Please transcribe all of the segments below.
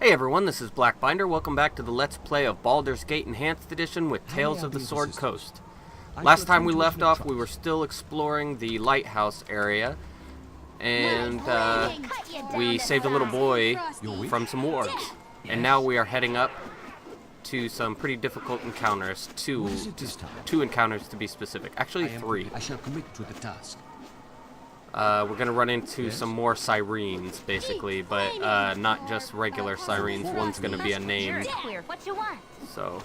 Hey everyone, this is Blackbinder. Welcome back to the Let's Play of Baldur's Gate Enhanced Edition with Tales of the Sword Coast. Last time we left off, we were still exploring the Lighthouse area, and we saved a little boy from some wargs. And now we are heading up to some pretty difficult encounters. Two encounters to be specific. Actually, three. I shall commit to the task. We're going to run into some more Sirines, basically, but not just regular Sirines. One's going to be a name. So,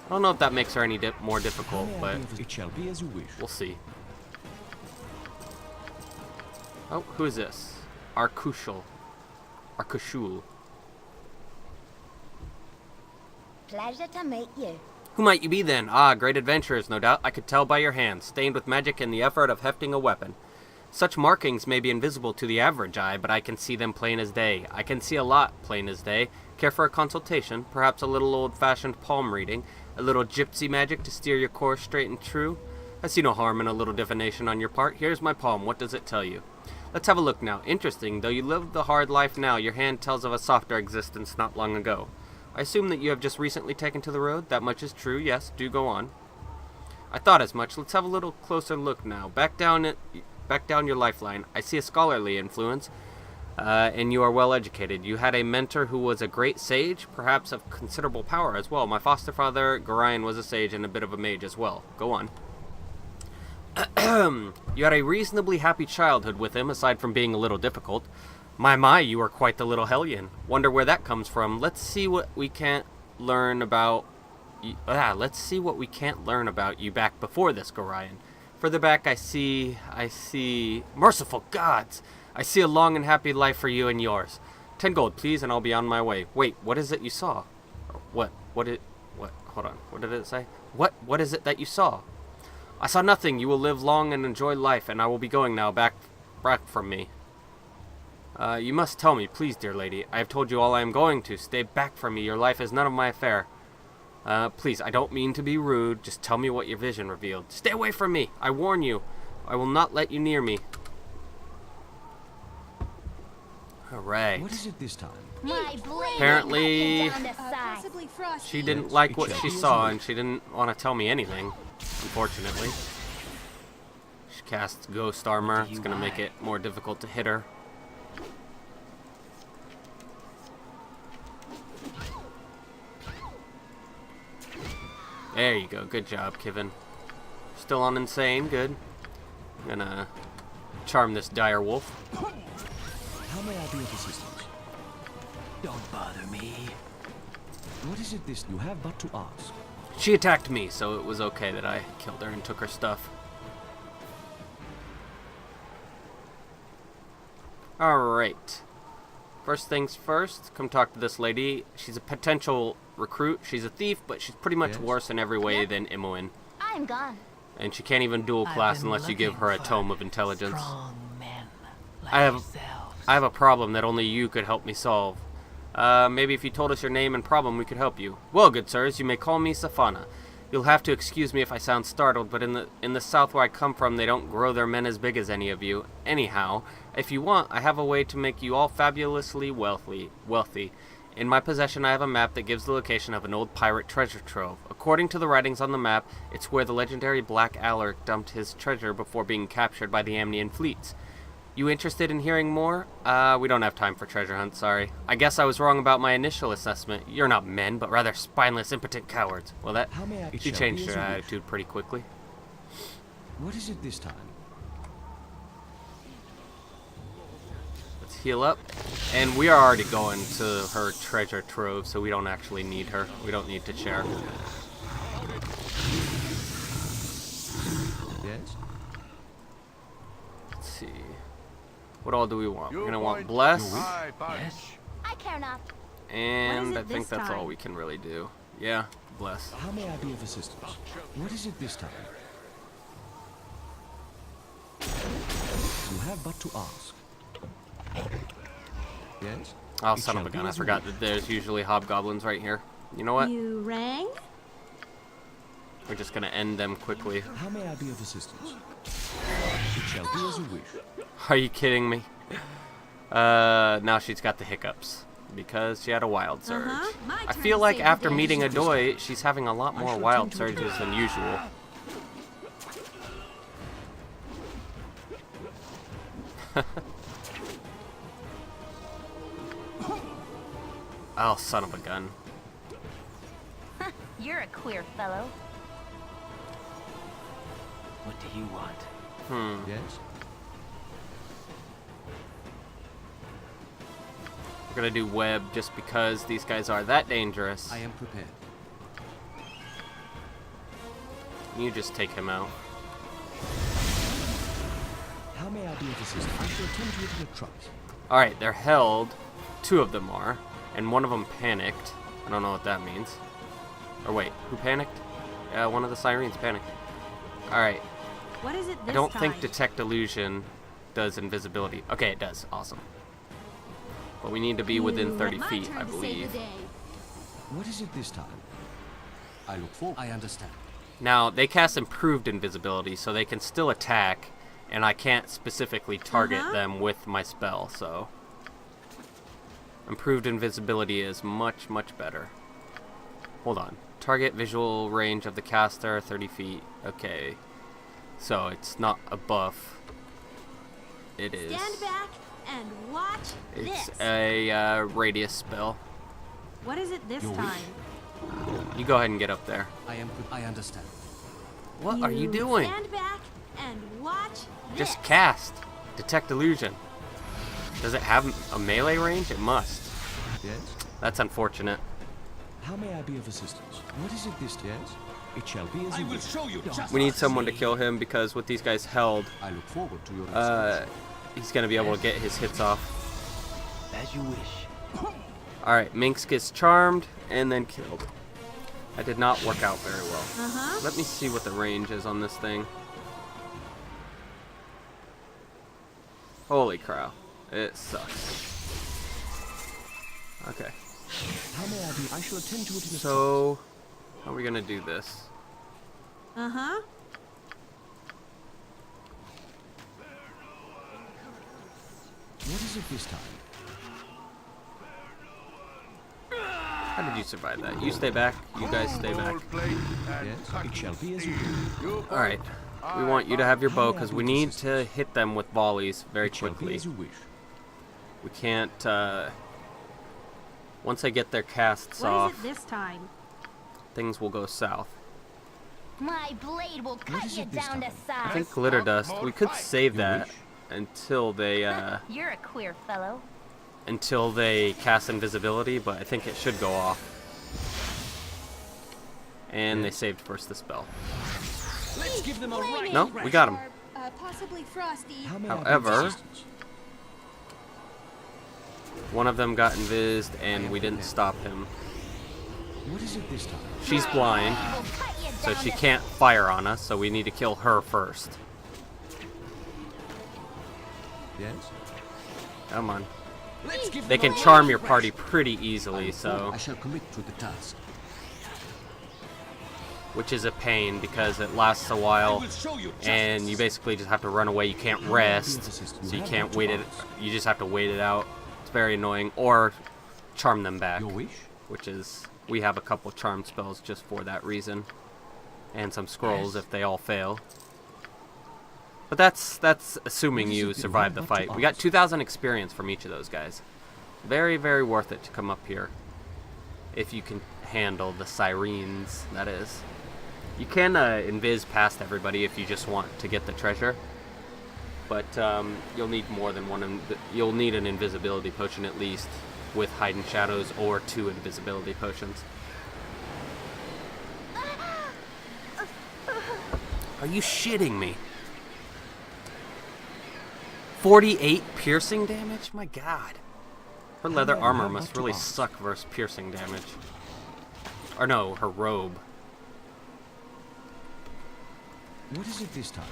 I don't know if that makes her any more difficult, but It shall be as you wish. we'll see. Oh, who is this? Arkushul. Pleasure to meet you. Who might you be then? Ah, great adventurers, no doubt. I could tell by your hands, stained with magic and the effort of hefting a weapon. Such markings may be invisible to the average eye, but I can see them plain as day. I can see a lot plain as day. Care for a consultation? Perhaps a little old-fashioned palm reading? A little gypsy magic to steer your course straight and true? I see no harm in a little divination on your part. Here's my palm. What does it tell you? Let's have a look now. Interesting. Though you live the hard life now, your hand tells of a softer existence not long ago. I assume that you have just recently taken to the road? That much is true. Yes, do go on. I thought as much. Let's have a little closer look now. Back down your lifeline. I see a scholarly influence, and you are well educated. You had a mentor who was a great sage, perhaps of considerable power as well. My foster father, Gorion, was a sage and a bit of a mage as well. Go on. You had a reasonably happy childhood with him, aside from being a little difficult. My, you are quite the little hellion. Wonder where that comes from. Let's see what we can't learn about you. Let's see what we can't learn about you back before this, Gorion. Further back, I see, merciful gods! I see a long and happy life for you and yours. 10 gold, please, and I'll be on my way. Wait, what is it you saw? What, hold on, what did it say? What is it that you saw? I saw nothing. You will live long and enjoy life, and I will be going now, back from me. You must tell me, please, dear lady. I have told you all I am going to. Stay back from me. Your life is none of my affair. Please, I don't mean to be rude. Just tell me what your vision revealed. Stay away from me. I warn you. I will not let you near me. Alright. What is it this time? Apparently, she didn't like what she saw, and she didn't want to tell me anything, unfortunately. She casts ghost armor. It's going to make it more difficult to hit her. There you go. Good job, Kivin. Still on insane. Good. I'm gonna charm this dire wolf. How may I be of assistance? Don't bother me. What is it this you have but to ask? She attacked me, so it was okay that I killed her and took her stuff. Alright. First things first, come talk to this lady. She's a potential recruit. She's a thief, but she's pretty much worse in every way than Imoen. I'm gone. And she can't even dual class unless you give her a tome of intelligence. Like I have a problem that only you could help me solve. Maybe if you told us your name and problem, we could help you. Well, good sirs, you may call me Safana. You'll have to excuse me if I sound startled, but in the south where I come from, they don't grow their men as big as any of you. Anyhow, if you want, I have a way to make you all fabulously wealthy. In my possession, I have a map that gives the location of an old pirate treasure trove. According to the writings on the map, it's where the legendary Black Alaric dumped his treasure before being captured by the Amnian fleets. You interested in hearing more? We don't have time for treasure hunts, sorry. I guess I was wrong about my initial assessment. You're not men, but rather spineless, impotent cowards. Well, she changed her attitude pretty quickly. What is it this time? Let's heal up. And we are already going to her treasure trove, so we don't actually need her. We don't need to share. Yes? Let's see. What all do we want? We're gonna want bless, Yes. I care not. and I think that's all we can really do. Yeah, bless. How may I be of assistance? What is it this time? You have but to ask. Yes? Oh, It son of shall a be gun! I as you forgot wish. that there's usually hobgoblins right here. You know what? You rang? We're just gonna end them quickly. How may I be of assistance? It shall be as you wish. Are you kidding me? Now she's got the hiccups. because she had a wild surge. My I turn feel to like save the after day. meeting Adoy, she's having a lot I more shall wild attend to it. surges than usual. Oh, son of a gun. You're a queer fellow. What do you want? Yes? We're gonna do web just because these guys are that dangerous. I am prepared. You just take him out. How may I be of assistance? I shall attend to it in a trice. Alright, they're held. 2 of them are. And one of them panicked. I don't know what that means. Or wait, who panicked? Yeah, one of the Sirens panicked. Alright, What is it this I don't time? think Detect Illusion does invisibility. Okay, it does. Awesome. But we need to be within 30 My feet, turn I to save believe. the day. What is it this time? I look forward. I understand. Now, they cast improved invisibility, so they can still attack, and I can't specifically target them with my spell, so... Improved invisibility is much, much better. Hold on. Target visual range of the caster, 30 feet. Okay. So, it's not a buff. It is. Stand back and watch It's this. a radius spell. What is it this Your wish. time? You go ahead and get up there. I understand. What are you doing? Stand back and watch this. Just cast. Detect Illusion. Does it have a melee range? It must. Yes? That's unfortunate. How may I be of assistance? What is it this time? Yes? It shall be as I you will wish. show you just We need someone to kill him because with these guys held, I look forward to your instructions. he's going to be able to get his hits off. As you wish. Alright, Minx gets charmed and then killed. That did not work out very well. Let me see what the range is on this thing. Holy cow. It sucks. Okay. How may I be? I shall attend to it in a So, how are we going to do this? Uh-huh. trice. What is it this time? How did you survive that? You stay back. You guys stay back. Yes? It shall be as you wish. Alright. We want you to have your bow because we need to hit them with volleys very It shall be quickly. as you wish. We can't, once they get their casts What off, is it this time? things will go south. My blade will cut is you it this down to time? I size. think Glitter Dust, we could save You that wish? until they, You're a queer fellow. until they cast invisibility, but I think it should go off. And they saved first the spell. Let's give them a right. No, we got him. Possibly frosty. How may I be of However, assistance? one of them got invised and we didn't stop him. What is it this time? She's blind, Will cut you so down she to can't fire on us, so we need to kill her first. Yes? Come on. Let's give They them can a charm right your crash. party pretty easily, so... I shall commit to the task. which is a pain because it lasts a I while will show you justice. and you basically just have to run away. You can't rest, so you can't wait it. You just have to wait it out. It's very annoying. Or charm them back, Your wish? which is we have a couple charm spells just for that reason, and some scrolls if they all fail. But that's assuming you survive the fight. We got 2,000 experience from each of those guys. Very, very worth it to come up here if you can handle the Sirens. That is. You can invis past everybody if you just want to get the treasure, but you'll need more than one. You'll need an invisibility potion at least, with hidden shadows or 2 invisibility potions. Are you shitting me? 48 piercing damage? My God. Her leather armor must really suck versus piercing damage. Or no, her robe. What is it this time?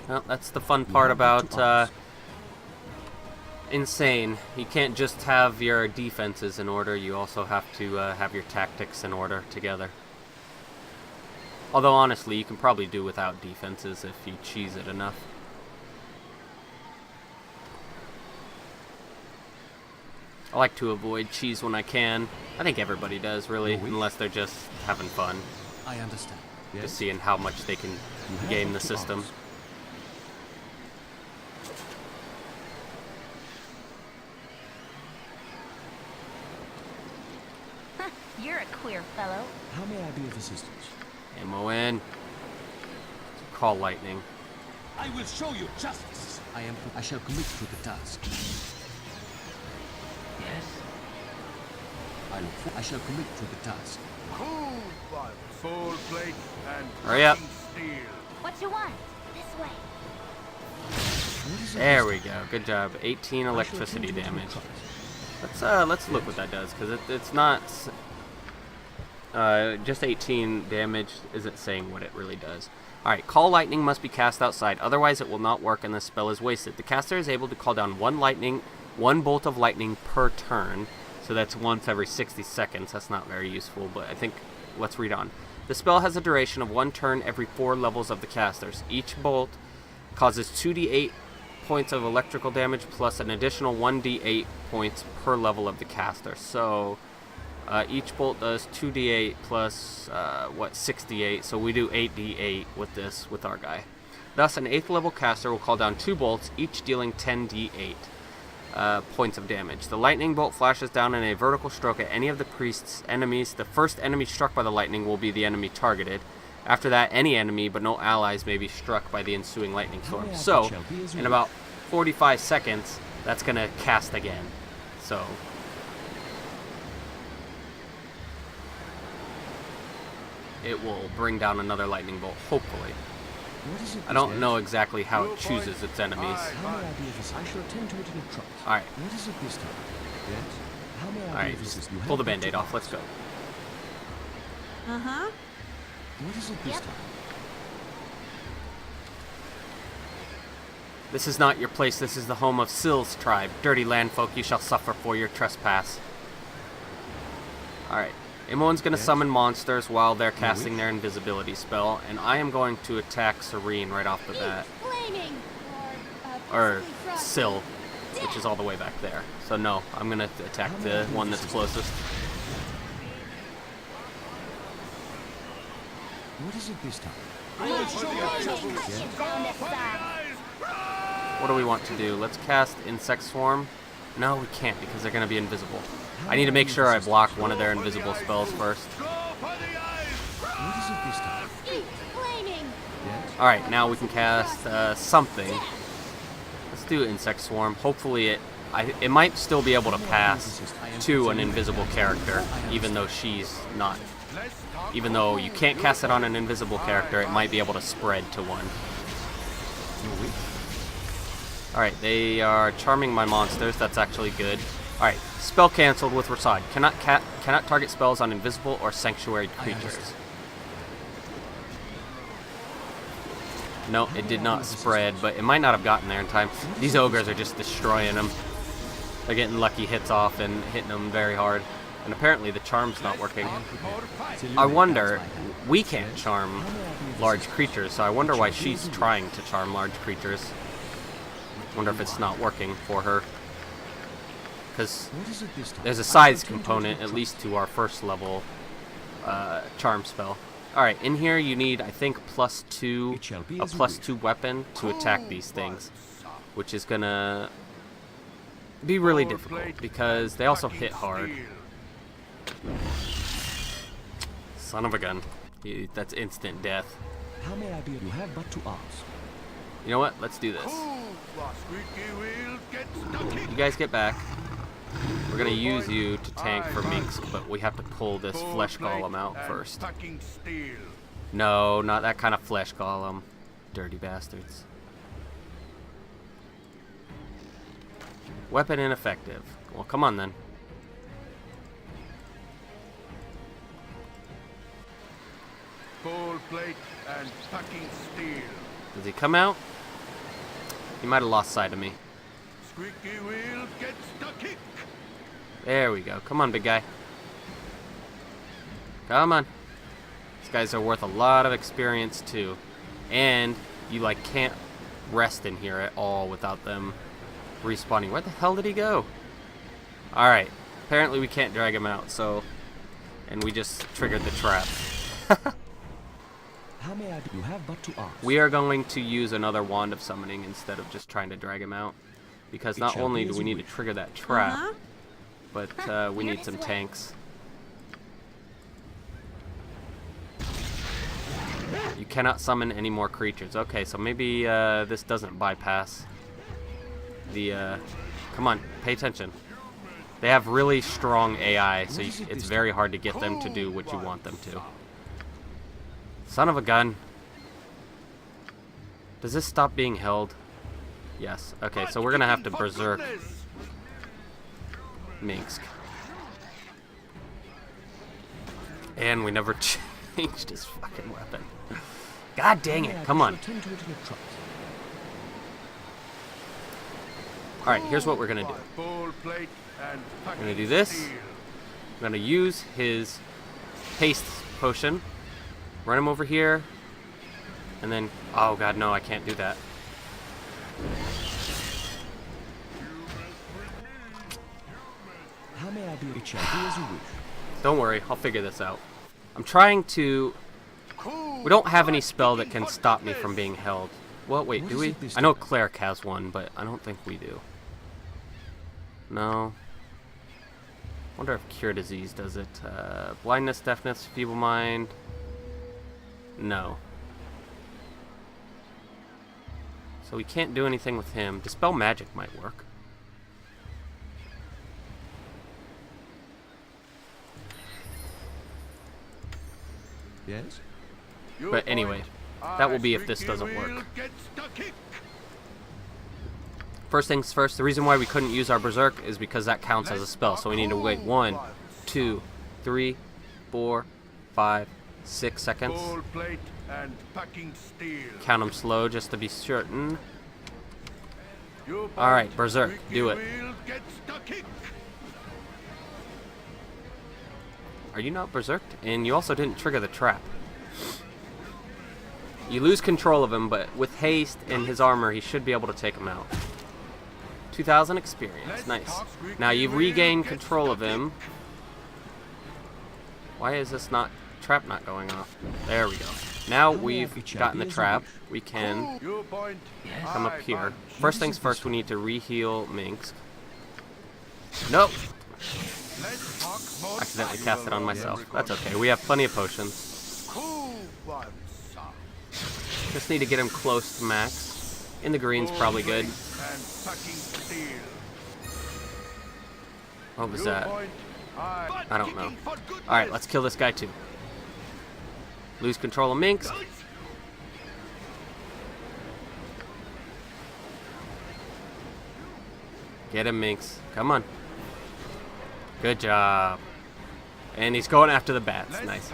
Well, that's the fun part about Insane. You can't just have your defenses in order, you also have to have your tactics in order together. Although honestly, you can probably do without defenses if you cheese it enough. I like to avoid cheese when I can. I think everybody does, really, unless they're just having fun. I understand. Just seeing how much they can game the system. You're a queer fellow. How may I be of assistance? Ammo in. Call lightning. I will show you justice. I shall commit to the task. Yes? I shall commit to the task. Full plate and Hurry up. steel. What you want? This way. What is it There this we go. Good job. 18 shall electricity attend to it in damage. trust. Let's look what that does, because it's not just 18 damage isn't saying what it really does. Alright, call lightning must be cast outside, otherwise it will not work and the spell is wasted. The caster is able to call down one bolt of lightning per turn, so that's once every 60 seconds. That's not very useful, but I think, let's read on. The spell has a duration of 1 turn every 4 levels of the casters. Each bolt causes 2d8 points of electrical damage plus an additional 1d8 points per level of the caster. So each bolt does 2d8 plus 6d8, so we do 8d8 with this with our guy. Thus an 8th level caster will call down 2 bolts, each dealing 10d8 points of damage. The lightning bolt flashes down in a vertical stroke at any of the priest's enemies. The first enemy struck by the lightning will be the enemy targeted. After that, any enemy but no allies may be struck by the ensuing lightning storm. So, in about 45 seconds, that's going to cast again. So, it will bring down another lightning bolt, hopefully. What is it I don't know exactly how it chooses its enemies. How may I be of assistance? I shall attend to it in a trust. Alright, What is it this time? Yes? How may I be alright, of assistance? You pull the have band-aid to off, let's go. Uh-huh. What is it this Yep. time? This is not your place, this is the home of Syl's tribe. Dirty landfolk, you shall suffer for your trespass. Alright, Imoen's going to summon monsters while they're casting their invisibility spell, and I am going to attack Sirene right off the bat. Flaming. Or Syl, which is all the way back there. So no, I'm going to attack the one that's closest. What is it this time? Down this side. What do we want to do? Let's cast Insect Swarm. No, we can't because they're going to be invisible. I need to make sure I block one of their invisible spells first. What is it this time? Flaming. Yes? Alright, now we can cast something. Let's do Insect Swarm. Hopefully it might still be able to pass to an invisible character, even though she's not. Even though you can't cast it on an invisible character, it might be able to spread to one. Alright, they are charming my monsters. That's actually good. Alright, spell cancelled with Rasad. Cannot target spells on invisible or sanctuary creatures. No, it did not spread, but it might not have gotten there in time. These ogres are just destroying them. They're getting lucky hits off and hitting them very hard. And apparently the charm's not working. I wonder, we can't charm large creatures, so I wonder why she's trying to charm large creatures. Wonder if it's not working for her. Because What is it this time? there's a size component, at least to our first level charm spell. Alright, in here you need, I think, a +2 weapon to attack these things. Which is gonna be really difficult, because they also hit hard. Son of a gun. That's instant death. How may I be? You have but to ask. You know what? Let's do this. You guys get back. We're gonna use you to tank for Minx, but we have to pull this flesh golem out first. No, not that kind of flesh golem. Dirty bastards. Weapon ineffective. Well, come on then. Full plate and packing steel. Does he come out? He might have lost sight of me. Squeaky wheel gets the kick. There we go. Come on, big guy. Come on. These guys are worth a lot of experience too. And you can't rest in here at all without them respawning. Where the hell did he go? Alright. Apparently we can't drag him out, so... And we just triggered the trap. How may I do? You have but to ask. We are going to use another Wand of Summoning instead of just trying to drag him out. Because not only do we need to trigger that trap, but we need some tanks. You cannot summon any more creatures. Okay, so maybe this doesn't bypass the... Come on, pay attention. They have really strong AI, so it's very hard to get them to do what you want them to. Son of a gun. Does this stop being held? Yes. Okay, so we're gonna have to berserk Minsk. And we never changed his fucking weapon. God dang it, come on. Alright, here's what we're gonna do. I'm gonna do this. I'm gonna use his haste potion. Run him over here. And then, oh god, no, I can't do that. How may I be a champion as you wish? Don't worry, I'll figure this out. I'm trying to... We don't have any spell that can stop me from being held. Well, wait, do we? I know Cleric has one, but I don't think we do. No. Wonder if Cure Disease does it. Blindness, Deafness, Feeble Mind. No. So we can't do anything with him. Dispel Magic might work. Yes? But anyway, that will be if this doesn't work. First things first, the reason why we couldn't use our Berserk is because that counts as a spell. So we need to wait 1, 2, 3, 4, 5, 6 seconds. Count them slow just to be certain. Alright, Berserk, do it. Are you not berserked? And you also didn't trigger the trap. You lose control of him, but with haste and his armor, he should be able to take him out. 2,000 experience. Nice. Now you've regained control of him. Why is this trap not going off? There we go. Now we've gotten the trap. We can come up here. First things first, we need to re-heal Minsk. Nope. Accidentally cast it on myself. That's okay. We have plenty of potions. Just need to get him close to max. In the green's probably good. What was that? I don't know. Alright, let's kill this guy too. Lose control of Minsk. Get him, Minx. Come on. Good job. And he's going after the bats. Nice.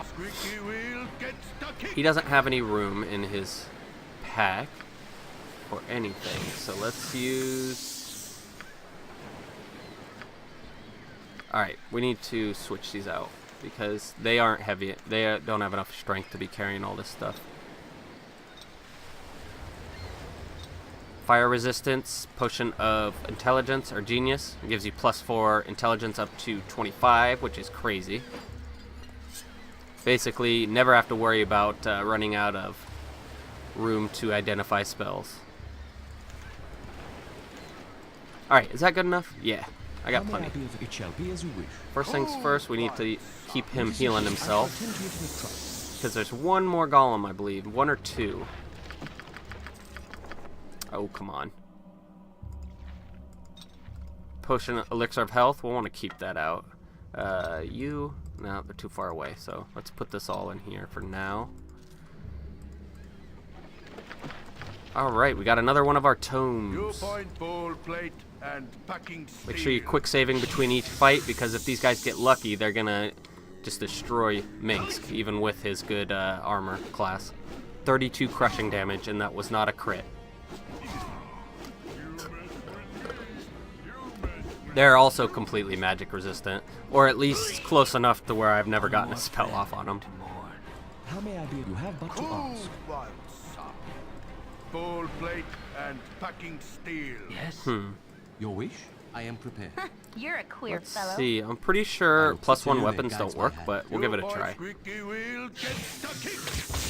He doesn't have any room in his pack for anything. So let's use... Alright, we need to switch these out because they aren't heavy. They don't have enough strength to be carrying all this stuff. Fire resistance, potion of intelligence or genius. It gives you +4 intelligence up to 25, which is crazy. Basically, never have to worry about running out of room to identify spells. Alright, is that good enough? Yeah, I got plenty. First things first, we need to keep him healing himself. Because there's one more golem, I believe. 1 or 2. Oh, come on. Potion Elixir of Health. We'll want to keep that out. No, they're too far away. So let's put this all in here for now. Alright, we got another one of our tomes. Make sure you're quick saving between each fight, because if these guys get lucky, they're gonna just destroy Minsk, even with his good armor class. 32 crushing damage, and that was not a crit. They're also completely magic resistant, or at least close enough to where I've never gotten a spell off on them. How may I be? You have but to ask. Full plate and packing steel. Yes? Your wish? I am prepared. You're a queer Let's fellow. see. I'm pretty sure hope plus the 1 Sirene weapons guides don't my work, hand. but we'll give it a You try. boy squeaky wheel gets the kick.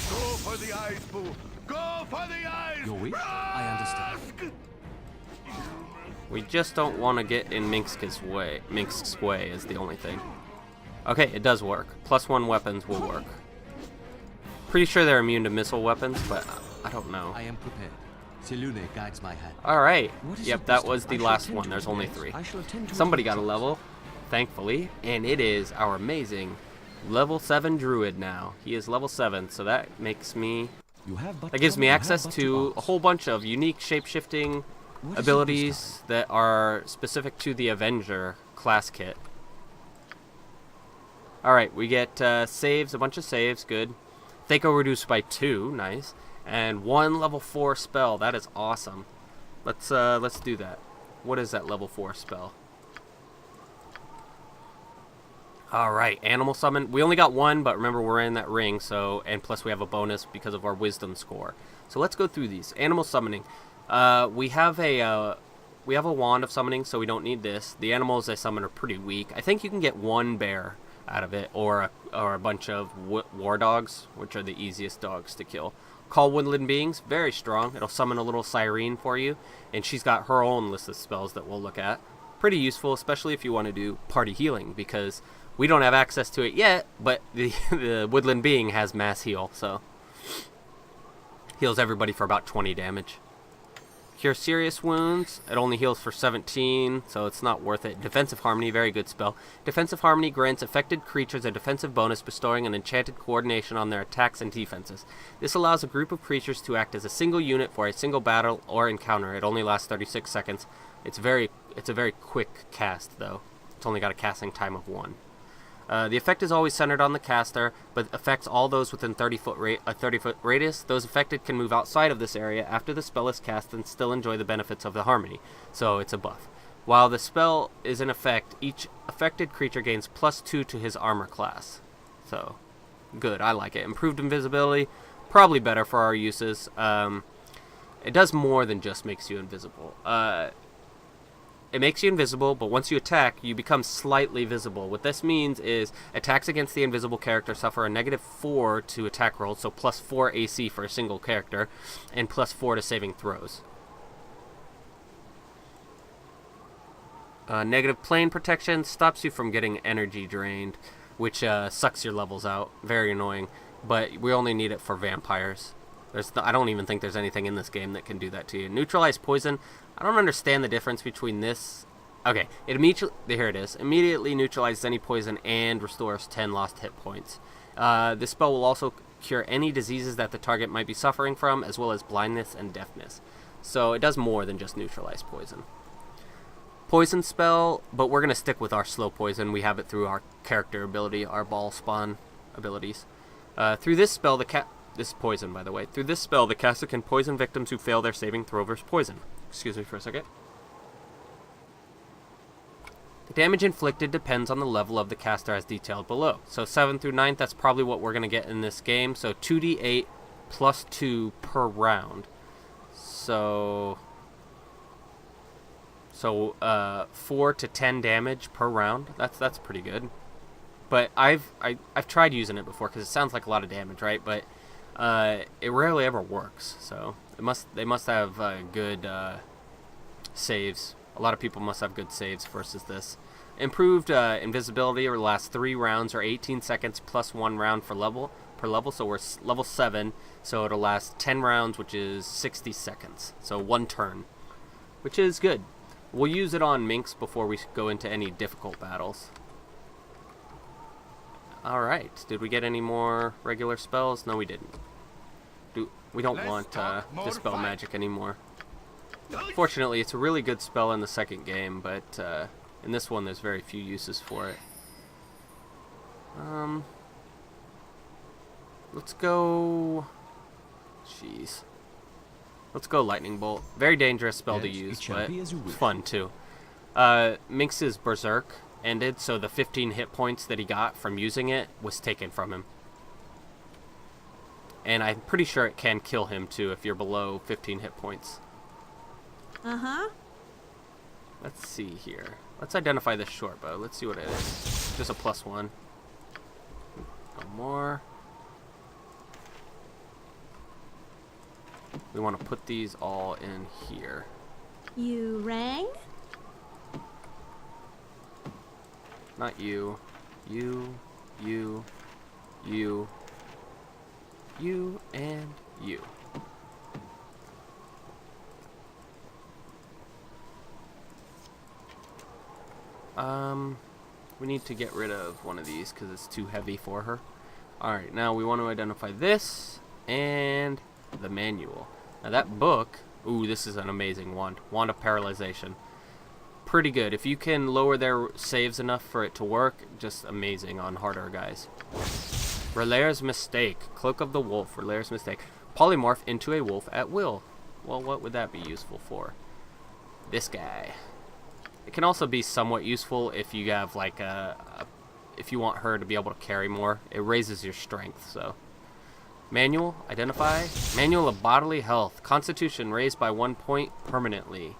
Go for the eyes, boo. Go for the eyes. Your wish? I understand. We just don't want to get in Minsk's way. Minsk's way is the only thing. Okay, it does work. Plus 1 weapons will work. Pretty sure they're immune to missile weapons, but I don't know. I am prepared. Sirene guides my hand. Alright. What is Yep, it that this was time? the I shall last attend one. to There's it, only yes. 3. I shall attend to Somebody it. got a level, thankfully, and it is our amazing level 7 druid now. He is level 7, so that makes me... You have but That gives come, me you have access but to a ask. whole bunch of unique shape-shifting What is it this abilities that are specific to the Avenger class kit. Alright, we get saves, a bunch of saves, good. Thaco reduced by 2, nice. And 1 level 4 spell, that is awesome. Let's do that. What is that level 4 spell? Alright, animal summon. We only got 1, but remember we're in that ring, so, and plus we have a bonus because of our wisdom score. So let's go through these. Animal summoning. We have a wand of summoning, so we don't need this. The animals they summon are pretty weak. I think you can get 1 bear out of it, or a bunch of war dogs, which are the easiest dogs to kill. Call woodland beings, very strong. It'll summon a little Sirene for you, and she's got her own list of spells that we'll look at. Pretty useful, especially if you want to do party healing, because we don't have access to it yet, but the woodland being has mass heal, so heals everybody for about 20 damage. Cure serious wounds. It only heals for 17, so it's not worth it. Defensive Harmony, very good spell. Defensive Harmony grants affected creatures a defensive bonus, bestowing an enchanted coordination on their attacks and defenses. This allows a group of creatures to act as a single unit for a single battle or encounter. It only lasts 36 seconds. It's a very quick cast, though. It's only got a casting time of 1. The effect is always centered on the caster, but affects all those within 30-foot radius. Those affected can move outside of this area after the spell is cast and still enjoy the benefits of the harmony, so it's a buff. While the spell is in effect, each affected creature gains +2 to his armor class. So, good, I like it. Improved invisibility, probably better for our uses. It does more than just makes you invisible. It makes you invisible, but once you attack, you become slightly visible. What this means is attacks against the invisible character suffer a -4 to attack rolls, so +4 AC for a single character, and +4 to saving throws. Negative plane protection stops you from getting energy drained, which sucks your levels out. Very annoying, but we only need it for vampires. I don't even think there's anything in this game that can do that to you. Neutralize poison. I don't understand the difference between this. Okay, here it is. Immediately neutralizes any poison and restores 10 lost hit points. This spell will also cure any diseases that the target might be suffering from, as well as blindness and deafness. So it does more than just neutralize poison. Poison spell, but we're going to stick with our slow poison. We have it through our character ability, our ball spawn abilities. Through this spell, this is poison, by the way. Through this spell, the caster can poison victims who fail their saving throw versus poison. Excuse me for a second. The damage inflicted depends on the level of the caster as detailed below. So 7th through 9th, that's probably what we're going to get in this game. So 2d8 plus 2 per round. So 4 to 10 damage per round. That's pretty good. But I've tried using it before because it sounds like a lot of damage, right? But it rarely ever works. So they must have good saves. A lot of people must have good saves versus this. Improved invisibility over the last 3 rounds or 18 seconds plus 1 round per level. So we're level 7, so it'll last 10 rounds, which is 60 seconds. So 1 turn, which is good. We'll use it on Minx before we go into any difficult battles. Alright, did we get any more regular spells? No, we didn't. We don't want Dispel Magic anymore. Fortunately, it's a really good spell in the second game, but in this one there's very few uses for it. Let's go... Jeez. Let's go Lightning Bolt. Very dangerous spell to Yes, use, it shall but be as you it's wish. fun too. Minx's Berserk ended, so the 15 hit points that he got from using it was taken from him. And I'm pretty sure it can kill him too if you're below 15 hit points. Uh-huh. Let's see here. Let's identify this short bow. Let's see what it is. Just a +1. One more. We want to put these all in here. You rang? Not you. You, you, you, you, and you. We need to get rid of one of these because it's too heavy for her. Alright, now we want to identify this and the manual. Now that book, ooh, this is an amazing wand. Wand of Paralyzation. Pretty good. If you can lower their saves enough for it to work, just amazing on harder guys. Relaire's Mistake. Cloak of the Wolf. Relaire's Mistake. Polymorph into a wolf at will. Well, what would that be useful for? This guy. It can also be somewhat useful if you have like if you want her to be able to carry more. It raises your strength, so. Manual, identify. Manual of Bodily Health. Constitution raised by 1 point permanently.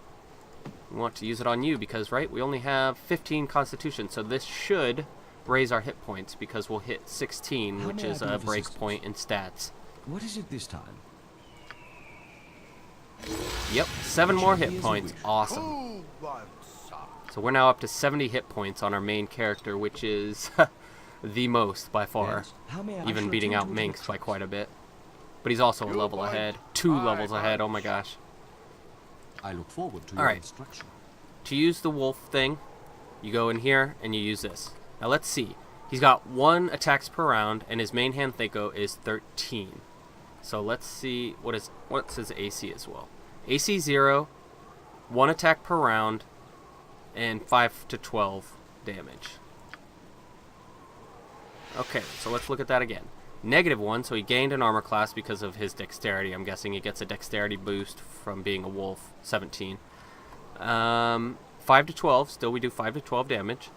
We want to use it on you because, right, we only have 15 Constitution, so this should raise our hit points because we'll hit 16, which is a break point in stats. What is it this time? Yep, 7 more hit points. Awesome. Who wants some? So we're now up to 70 hit points on our main character, which is the most by far. Yes. How may I Even shall beating attend out to Minx the by trust? quite a bit. But he's also a You level want ahead. 2 my levels ahead, oh my bunch. gosh. I look forward to your Alright. instruction. To use the wolf thing, you go in here and you use this. Now let's see. He's got 1 attacks per round, and his main hand Thinko is 13. So let's see what's his AC as well. AC 0, 1 attack per round, and 5 to 12 damage. Okay, so let's look at that again. -1, so he gained an armor class because of his dexterity. I'm guessing he gets a dexterity boost from being a wolf. 17. 5 to 12, still we do 5 to 12 damage.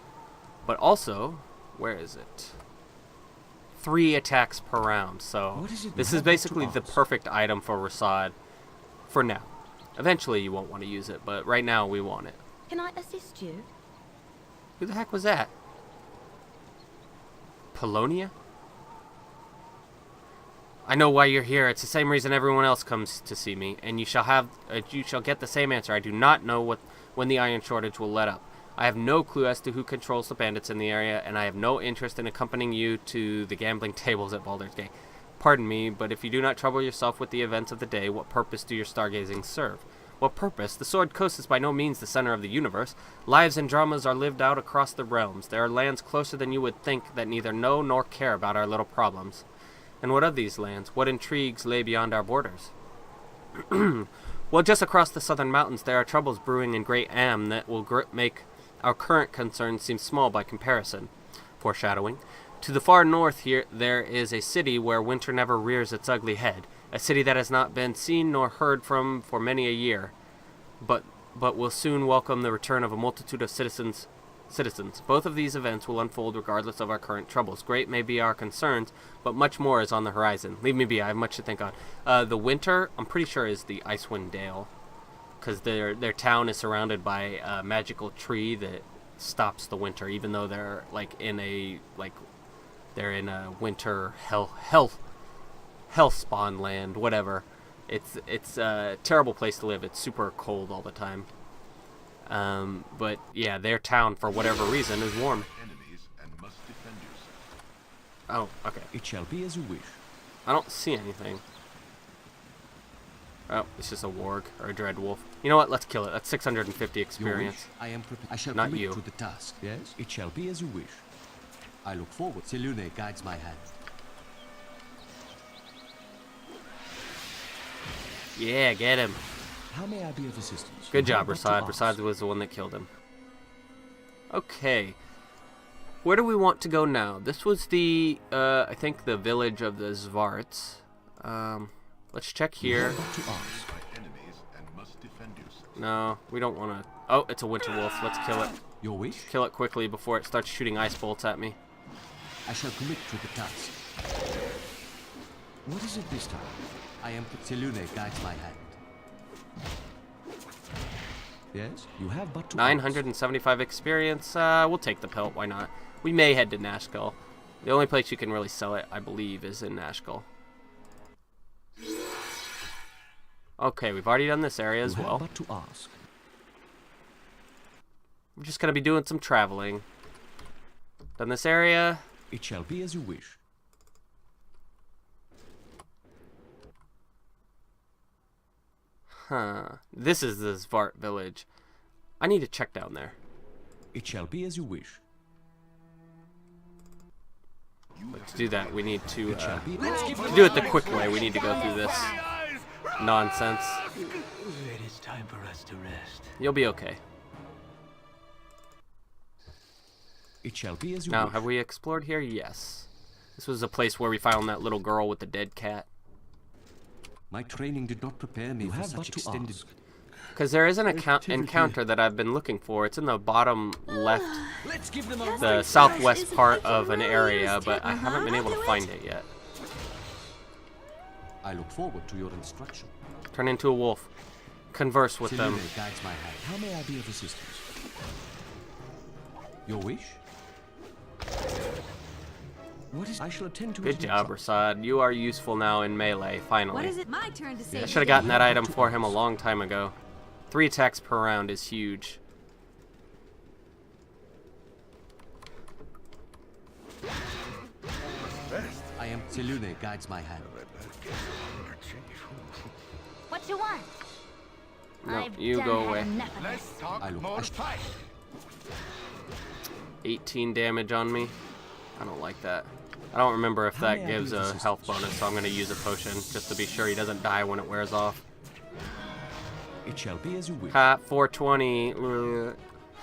But also, where is it? 3 attacks per round. So What is it this you is have got to basically the ask? perfect item for Rasad for now. Eventually you won't want to use it, but right now we want it. Can I assist you? Who the heck was that? Polonia? I know why you're here. It's the same reason everyone else comes to see me, and you shall get the same answer. I do not know when the iron shortage will let up. I have no clue as to who controls the bandits in the area, and I have no interest in accompanying you to the gambling tables at Baldur's Gate. Pardon me, but if you do not trouble yourself with the events of the day, what purpose do your stargazing serve? What purpose? The Sword Coast is by no means the center of the universe. Lives and dramas are lived out across the realms. There are lands closer than you would think that neither know nor care about our little problems. And what of these lands? What intrigues lay beyond our borders? Well, just across the southern mountains, there are troubles brewing in Great Am that will make our current concerns seem small by comparison. Foreshadowing. To the far north here, there is a city where winter never rears its ugly head. A city that has not been seen nor heard from for many a year, but will soon welcome the return of a multitude of citizens. Both of these events will unfold regardless of our current troubles. Great may be our concerns, but much more is on the horizon. Leave me be, I have much to think on. The winter, I'm pretty sure, is the Icewind Dale, because their town is surrounded by a magical tree that stops the winter, even though they're in a winter hell spawn land, whatever. It's a terrible place to live. It's super cold all the time. But yeah, their town, for whatever reason, is warm. Enemies and must defend yourself. Oh, okay. It shall be as you wish. I don't see anything. Oh, it's just a warg or a dread wolf. You know what? Let's kill it. That's 650 Your experience. wish, I am prepared. I shall Not commit you. to the task. Yes, it shall be as you wish. I look forward. Selune guides my hand. Yeah, get him. How may I be of assistance? Good You job, have got Rasad. to Rasad ask. was the one that killed him. Okay. Where do we want to go now? This was the, I think the village of the Zvarts. Let's check You here. have got to ask. By enemies and must defend yourself. No, we don't want to. Oh, it's a winter wolf. Let's kill it. Your wish? Kill it quickly before it starts shooting ice bolts at me. I shall commit to the task. What is it this time? I am Selune guides my hand. Yes, you have but to 975 experience. We'll take the pelt. Why not? We may head to Nashkel. The only place you can really sell it, I believe, is in Nashkel. Okay, we've already done this area as well. But to ask. We're just gonna be doing some traveling. Done this area. It shall be as you wish. Huh. This is the Svart village. I need to check down there. It shall be as you wish. But to do that, we need to to do it the quick way. We need to go through this nonsense. It is time for us to rest. You'll be okay. It shall be as you Now, wish. have we explored here? Yes. This was a place where we found that little girl with the dead cat. My training did not prepare me for such extended. Because there is an encounter that I've been looking for. It's in the bottom left, Let's give them the southwest part of an area, but I haven't been able to find it yet. I look forward to your instruction. Turn into a wolf. Converse with them. Sirines guides my hand. How may I be of assistance? Your wish? What is? I shall attend to it. Good job, Rasad. You are useful now in melee, finally. What is it my turn to say? I should have gotten that item for him a long time ago. 3 attacks per round is huge. I am Selune guides my hand. What you want? No, I've you done go had away. enough of Let's this. talk I look- more fight. 18 damage on me. I don't like that. I don't remember if How that may I gives be of a assistance? health bonus, so I'm going to use a potion just to be sure he doesn't die when it wears off. It shall be as you wish. Ha, 420. Your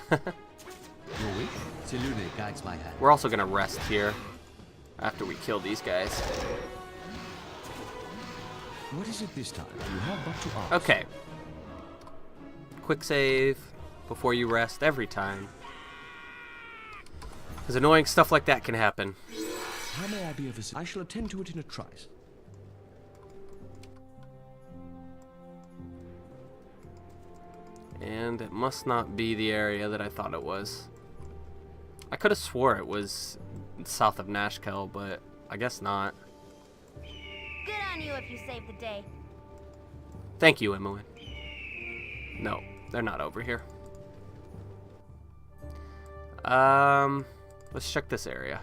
wish? Selune guides my hand. We're also going to rest here after we kill these guys. What is it this time? You have but to ask. Okay. Quick save before you rest every time. Because annoying stuff like that can happen. How may I be of assistance? I shall attend to it in a trice. And it must not be the area that I thought it was. I could have swore it was south of Nashkel, but I guess not. Good on you if you saved the day. Thank you, Emily. No, they're not over here. Let's check this area.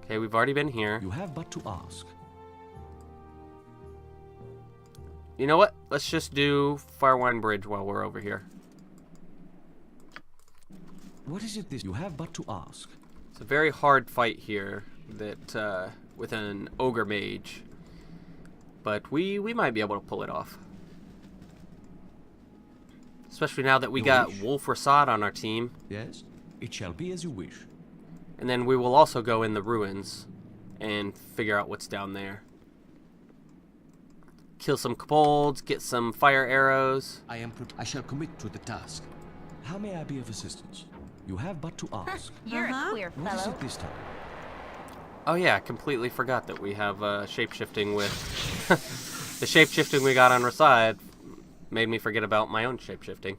Okay, we've already been here. You have but to ask. You know what? Let's just do Firewine Bridge while we're over here. What is it this? You have but to ask. It's a very hard fight here that with an ogre mage, but we might be able to pull it off. Especially now that we You got wish? Wolf Rasad on our team, Yes? It shall be as you wish. and then we will also go in the ruins and figure out what's down there. Kill some kobolds, get some fire arrows. I shall commit to the task. How may I be of assistance? You have but to ask. You're a queer What is fellow. it this time? Oh yeah, I completely forgot that we have shapeshifting with the shapeshifting we got on Rasad made me forget about my own shapeshifting.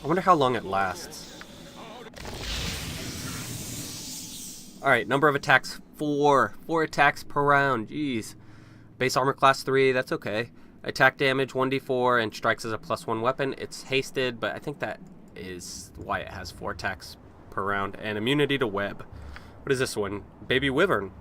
I wonder how long it lasts. Alright, number of attacks 4. 4 attacks per round. Jeez. Base armor class 3, that's okay. Attack damage 1d4 and strikes as a +1 weapon. It's hasted, but I think that is why it has 4 attacks per round. And immunity to web. What is this one? Baby Wyvern.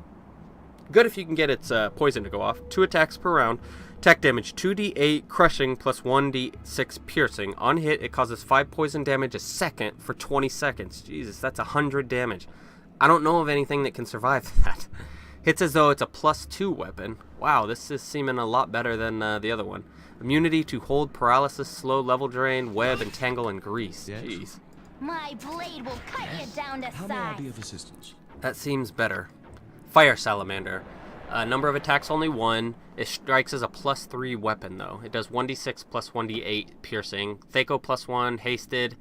Good if you can get its poison to go off. 2 attacks per round. Attack damage 2d8 crushing plus 1d6 piercing. On hit, it causes 5 poison damage a second for 20 seconds. Jesus, that's 100 damage. I don't know of anything that can survive that. Hits as though it's a +2 weapon. Wow, this is seeming a lot better than the other one. Immunity to hold, paralysis, slow, level drain, web, entangle, and grease. Yes? Jeez. My blade will cut you down to How may I be size. of assistance? That seems better. Fire Salamander. Number of attacks only 1. It strikes as a +3 weapon though. It does 1d6 plus 1d8 piercing. Thaco +1, hasted.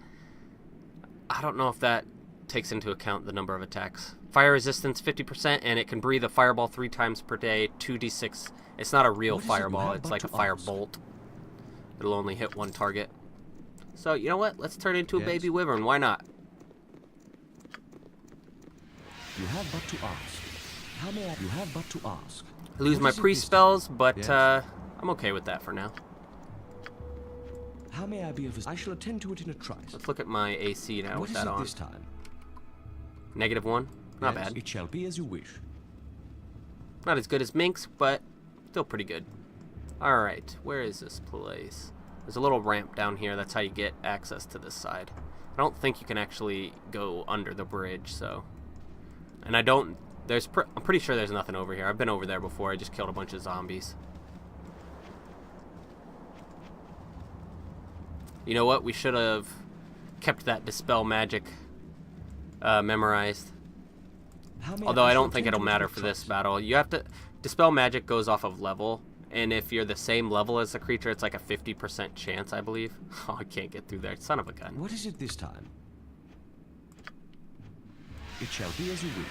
I don't know if that takes into account the number of attacks. Fire resistance 50%, and it can breathe a fireball 3 times per day, 2d6. It's not a real What is it you fireball, have it's but like a to fire ask? bolt. It'll only hit one target. So, you know what? Let's turn into a Yes? baby wyvern. Why not? You have but to ask. How may I? You have but to ask. I lose What my is it this pre-spells, but Yes. I'm okay with that for now. How may I be of assistance? I shall attend to it in a trice. Let's look at my AC now What with is that it on. this time? -1. Not Yes, bad. It shall be as you wish. Not as good as Minx, but still pretty good. Alright, where is this place? There's a little ramp down here. That's how you get access to this side. I don't think you can actually go under the bridge, so... And I don't... I'm pretty sure there's nothing over here. I've been over there before. I just killed a bunch of zombies. You know what? We should have kept that Dispel Magic memorized. How may Although I shall don't think attend it'll to it in matter a for this trice. battle. You have to... Dispel Magic goes off of level, and if you're the same level as the creature, it's like a 50% chance, I believe. Oh, I can't get through there. Son of a gun. What is it this time? It shall be as you wish.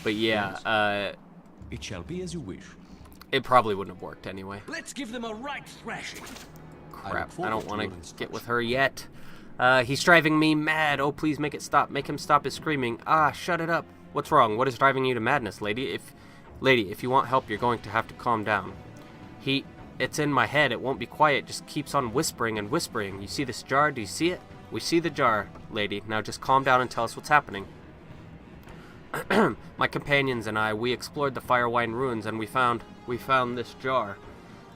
But yeah, It shall be as you wish. it probably wouldn't have worked anyway. Let's give them a right thrashing. Crap, I forward don't to want your to get with her yet. He's driving me mad. Oh, please make it stop. Make him stop his screaming. Ah, shut it up. What's wrong? What is driving you to madness, lady? If you want help, you're going to have to calm down. It's in my head. It won't be quiet. Just keeps on whispering and whispering. You see this jar? Do you see it? We see the jar, lady. Now just calm down and tell us what's happening. My companions and I, we explored the Firewine ruins, and we found this jar.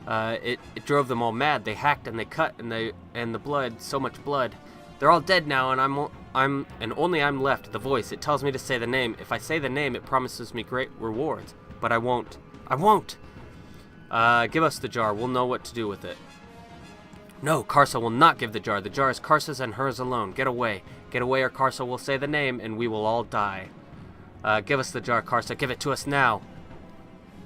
It drove them all mad. They hacked and they cut, and the blood, so much blood. They're all dead now, and only I'm left. The voice, it tells me to say the name. If I say the name, it promises me great rewards. But I won't. I won't. Give us the jar. We'll know what to do with it. No, Karsa will not give the jar. The jar is Karsa's and hers alone. Get away. Get away, or Karsa will say the name, and we will all die. Give us the jar, Karsa. Give it to us now.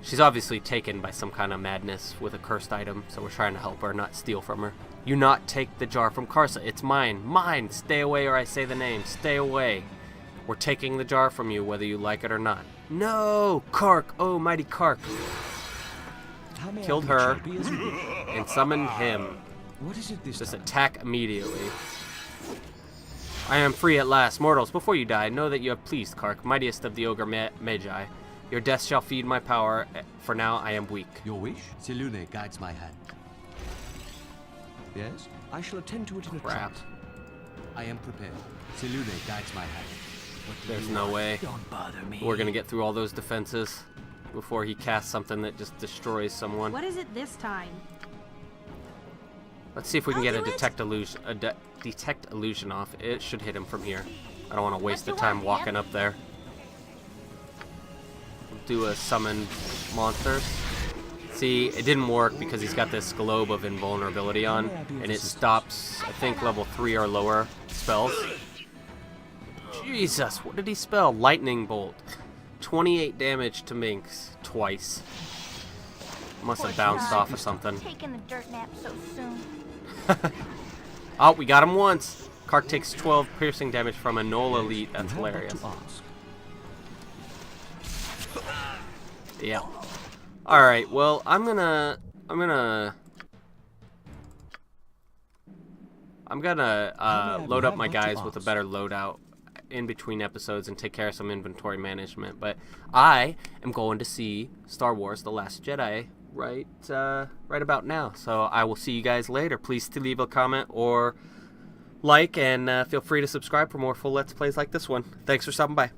She's obviously taken by some kind of madness with a cursed item, so we're trying to help her, not steal from her. You not take the jar from Karsa. It's mine. Mine. Stay away, or I say the name. Stay away. We're taking the jar from you, whether you like it or not. No! Kark! Oh, mighty Kark. How may I Killed be? It her. shall be as you wish. And summoned him. What is it this Just time? attack immediately. I am free at last. Mortals, before you die, know that you have pleased Kark, mightiest of the ogre magi. Your death shall feed my power. For now, I am weak. Your wish? Selune guides my hand. Yes? I shall attend to it in a Crap. trice. I am prepared. Selune guides my hand. What do There's you no want? way Don't bother me. we're gonna get through all those defenses before he casts something that just destroys someone. What is it this time? Let's see if we can I'll get a do it. detect illusion off. It should hit him from here. I don't want to waste the you time want, walking man? up there. We'll do a summon monsters. See, it didn't work because he's got this globe of invulnerability on, and it stops, I think, level 3 or lower spells. Jesus, what did he spell? Lightning bolt. 28 damage to Minx twice. Must have bounced off or something. Taking the dirt nap so soon. Oh, we got him once. Kark takes 12 piercing damage from a Null Elite. You That's have but hilarious. to ask. Yeah. Alright, well, I'm gonna load up my guys with a better loadout in between episodes and take care of some inventory management. But I am going to see Star Wars The Last Jedi right about now. So I will see you guys later. Please leave a comment or like, and feel free to subscribe for more full Let's Plays like this one. Thanks for stopping by.